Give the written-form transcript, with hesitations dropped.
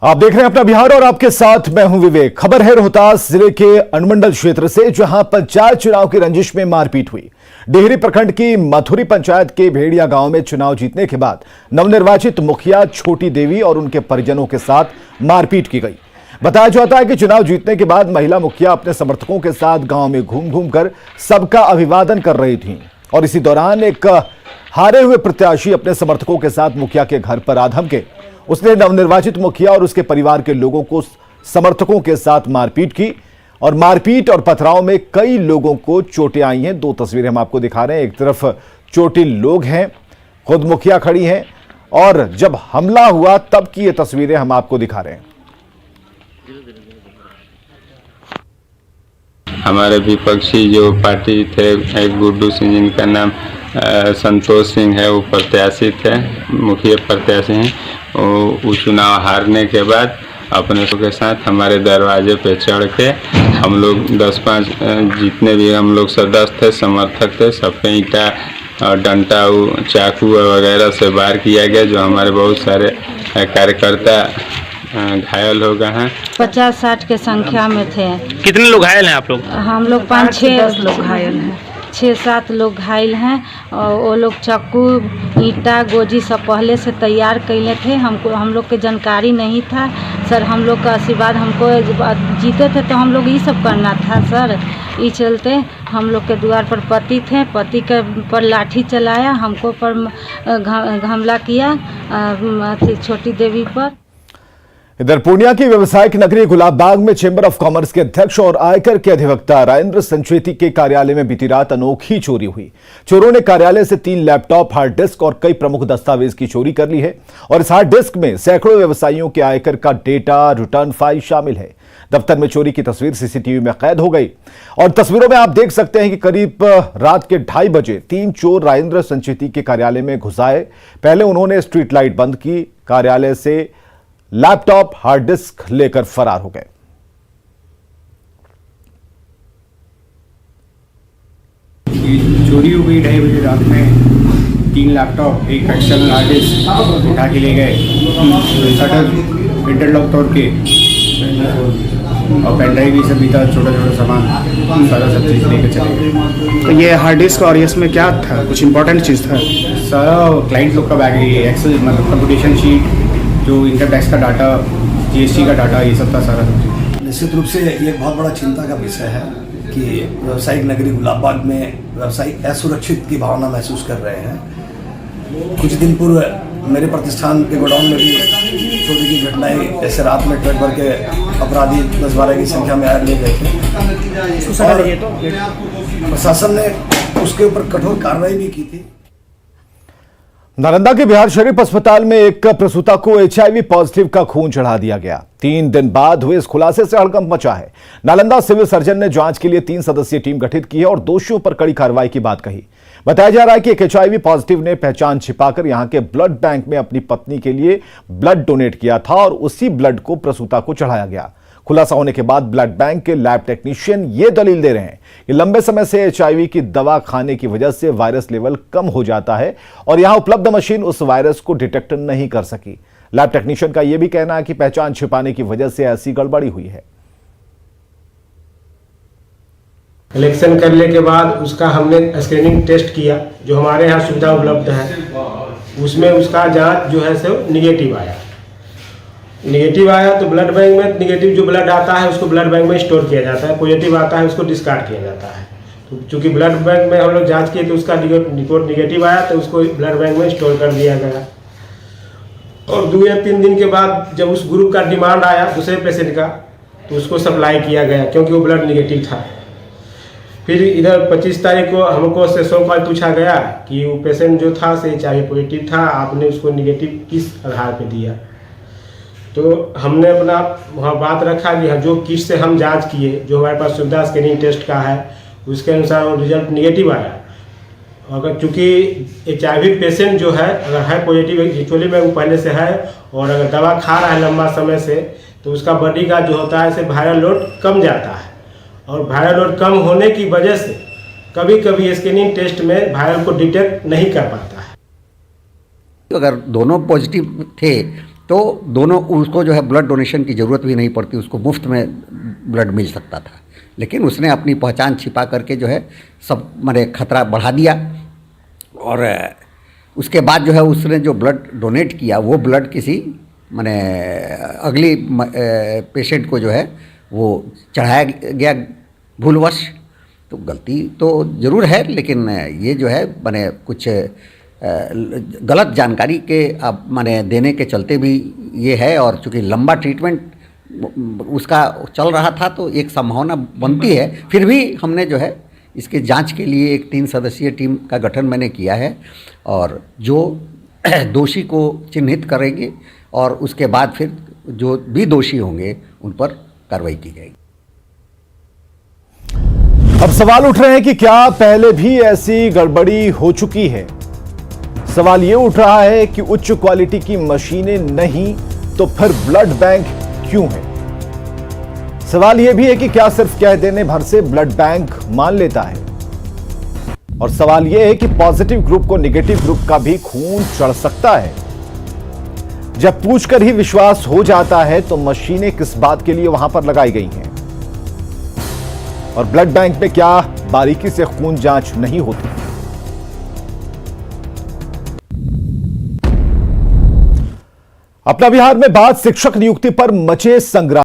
आप देख रहे हैं अपना बिहार और आपके साथ मैं हूं विवेक। खबर है रोहतास जिले के अनुमंडल क्षेत्र से, जहां पंचायत चुनाव की रंजिश में मारपीट हुई। डेहरी प्रखंड की मथुरी पंचायत के भेड़िया गांव में चुनाव जीतने के बाद नवनिर्वाचित मुखिया छोटी देवी और उनके परिजनों के साथ मारपीट की गई। बताया जाता है कि चुनाव जीतने के बाद महिला मुखिया अपने समर्थकों के साथ गांव में घूम घूम कर सबका अभिवादन कर रही थी और इसी दौरान एक हारे हुए प्रत्याशी अपने समर्थकों के साथ मुखिया के घर पर आ धमके। उसने नवनिर्वाचित मुखिया और उसके परिवार के लोगों को समर्थकों के साथ मारपीट की और मारपीट और पथराव में कई लोगों को चोटें आई हैं। दो तस्वीरें हम आपको दिखा रहे हैं। एक तरफ चोटिल लोग हैं, खुद मुखिया खड़ी हैं, और जब हमला हुआ तब की ये तस्वीरें हम आपको दिखा रहे हैं। हमारे विपक्षी जो पार्टी थे, एक गुड्डू सिंह जिनका नाम संतोष सिंह है, वो प्रत्याशी थे, मुखिया प्रत्याशी हैं। वो चुनाव हारने के बाद अपने के साथ हमारे दरवाजे पे चढ़ के हम लोग 10-5 जितने भी हम लोग सदस्य थे, समर्थक थे, सबके ईंटा और डंडा चाकू वगैरह से वार किया गया, जो हमारे बहुत सारे कार्यकर्ता घायल हो गए हैं। 50-60 के संख्या में थे। कितने लोग घायल हैं आप लोग? हम लोग 5-6 लोग घायल हैं, 6-7 लोग घायल हैं। और वो लोग चाकू ईंटा गोजी सब पहले से तैयार कैले थे। हम लोग के जानकारी नहीं था सर। हम लोग का आशीर्वाद, हमको जीते थे तो हम लोग ये सब करना था सर। ये चलते हम लोग के द्वार पर पति थे, पति के पर लाठी चलाया, हमको पर हमला किया छोटी देवी पर। इधर पूर्णिया की व्यवसायिक नगरी गुलाबबाग में चेंबर ऑफ कॉमर्स के अध्यक्ष और आयकर के अधिवक्ता राजेंद्र संचेती के कार्यालय में बीती रात अनोखी चोरी हुई। चोरों ने कार्यालय से 3 लैपटॉप, हार्ड डिस्क और कई प्रमुख दस्तावेज की चोरी कर ली है और इस हार्ड डिस्क में सैकड़ों व्यवसायियों के आयकर का डेटा, रिटर्न फाइल शामिल है। दफ्तर में चोरी की तस्वीर सीसीटीवी में कैद हो गई और तस्वीरों में आप देख सकते हैं कि करीब रात के 2:30 बजे 3 चोर राजेंद्र संचेती के कार्यालय में घुस आए। पहले उन्होंने स्ट्रीट लाइट बंद की, कार्यालय से लैपटॉप, हार्ड डिस्क लेकर फरार हो गए। चोरी हो गई 2:30 बजे रात में। 3 लैपटॉप, एक एक्सटर्नल हार्ड डिस्क उठा के ले गए, शटर, इंटरलॉक तोड़ के और पेन ड्राइव, ये सब भी था, छोटा छोटा सामान, सारा सब चीज़ लेकर चले गए। तो ये हार्ड डिस्क और इसमें क्या था? कुछ इंपॉर्टेंट चीज़ था? सारा क्लाइंट लोग का बैग है, ये एक्सेल मतलब कंप्यूटेशन शीट, जो इनकम टैक्स का डाटा, जीएसटी का डाटा, ये सब था सारा। निश्चित रूप से ये बहुत बड़ा चिंता का विषय है कि व्यावसायिक नगरी गुलाबबाग में व्यवसायी असुरक्षित की भावना महसूस कर रहे हैं। कुछ दिन पूर्व मेरे प्रतिष्ठान के गोडाउन में भी चोरी की घटनाएं, ऐसे रात में ट्रक भर के अपराधी 10-12 की संख्या में ले गए थे और प्रशासन ने उसके ऊपर कठोर कार्रवाई भी की थी। नालंदा के बिहार शरीफ अस्पताल में एक प्रसूता को HIV पॉजिटिव का खून चढ़ा दिया गया। 3 दिन बाद हुए इस खुलासे से हड़कंप मचा है। नालंदा सिविल सर्जन ने जांच के लिए 3 सदस्यीय टीम गठित की है और दोषियों पर कड़ी कार्रवाई की बात कही। बताया जा रहा है कि एक HIV पॉजिटिव ने पहचान छिपाकर यहां के ब्लड बैंक में अपनी पत्नी के लिए ब्लड डोनेट किया था और उसी ब्लड को प्रसूता को चढ़ाया गया। खुलासा होने के बाद ब्लड बैंक के लैब टेक्नीशियन ये दलील दे रहे हैं कि लंबे समय से HIV की दवा खाने की वजह से वायरस लेवल कम हो जाता है और यहां उपलब्ध मशीन उस वायरस को डिटेक्ट नहीं कर सकी। लैब टेक्नीशियन का यह भी कहना है कि पहचान छिपाने की वजह से ऐसी गड़बड़ी हुई है। कलेक्शन करने के बाद उसका हमने स्क्रीनिंग टेस्ट किया, जो हमारे यहाँ सुविधा उपलब्ध है, उसमें उसका जांच जो है सो निगेटिव आया। तो ब्लड बैंक में निगेटिव जो ब्लड आता है उसको ब्लड बैंक में स्टोर किया जाता है, पॉजिटिव आता है उसको डिस्कार्ड किया जाता है। तो चूंकि ब्लड बैंक में हम लोग जांच किए तो उसका रिपोर्ट निगेटिव आया, तो उसको ब्लड बैंक में स्टोर कर दिया गया। और 2 या 3 दिन के बाद जब उस ग्रुप का डिमांड आया दूसरे पेशेंट का, तो उसको सप्लाई किया गया क्योंकि वो ब्लड निगेटिव था। फिर इधर 25 तारीख को हमको से 100 कॉल पूछा गया कि वो पेशेंट जो था से HIV पॉजिटिव था, आपने उसको निगेटिव किस आधार पर दिया। तो हमने अपना वहाँ बात रखा कि जो किट से हम जांच किए, जो हमारे पास सुविधा स्क्रीनिंग टेस्ट का है, उसके अनुसार वो रिजल्ट निगेटिव आया। अगर चूँकि HIV पेशेंट जो है अगर है पॉजिटिव, एक्चुअली में वो पहले से है और अगर दवा खा रहा है लंबा समय से, तो उसका बॉडी का जो होता है से वायरल लोड कम जाता है और वायरल लोड कम होने की वजह से कभी कभी स्क्रीनिंग टेस्ट में वायरल को डिटेक्ट नहीं कर पाता है। अगर दोनों पॉजिटिव थे तो दोनों उसको जो है ब्लड डोनेशन की ज़रूरत भी नहीं पड़ती, उसको मुफ्त में ब्लड मिल सकता था। लेकिन उसने अपनी पहचान छिपा करके जो है सब माने खतरा बढ़ा दिया, और उसके बाद जो है उसने जो ब्लड डोनेट किया वो ब्लड किसी माने अगली पेशेंट को जो है वो चढ़ाया गया भूलवश। तो गलती तो ज़रूर है, लेकिन ये जो है माने कुछ गलत जानकारी के अब माने देने के चलते भी ये है, और चूँकि लंबा ट्रीटमेंट उसका चल रहा था तो एक संभावना बनती है। फिर भी हमने जो है इसके जांच के लिए एक 3 सदस्यीय टीम का गठन मैंने किया है, और जो दोषी को चिन्हित करेंगे और उसके बाद फिर जो भी दोषी होंगे उन पर कार्रवाई की जाएगी। अब सवाल उठ रहे हैं कि क्या पहले भी ऐसी गड़बड़ी हो चुकी है। सवाल यह उठ रहा है कि उच्च क्वालिटी की मशीनें नहीं तो फिर ब्लड बैंक क्यों है। सवाल यह भी है कि क्या सिर्फ कह देने भर से ब्लड बैंक मान लेता है, और सवाल यह है कि पॉजिटिव ग्रुप को नेगेटिव ग्रुप का भी खून चढ़ सकता है। जब पूछकर ही विश्वास हो जाता है तो मशीनें किस बात के लिए वहां पर लगाई गई हैं, और ब्लड बैंक में क्या बारीकी से खून जांच नहीं होती। अपना बिहार में बात शिक्षक नियुक्ति पर मचे संग्राम।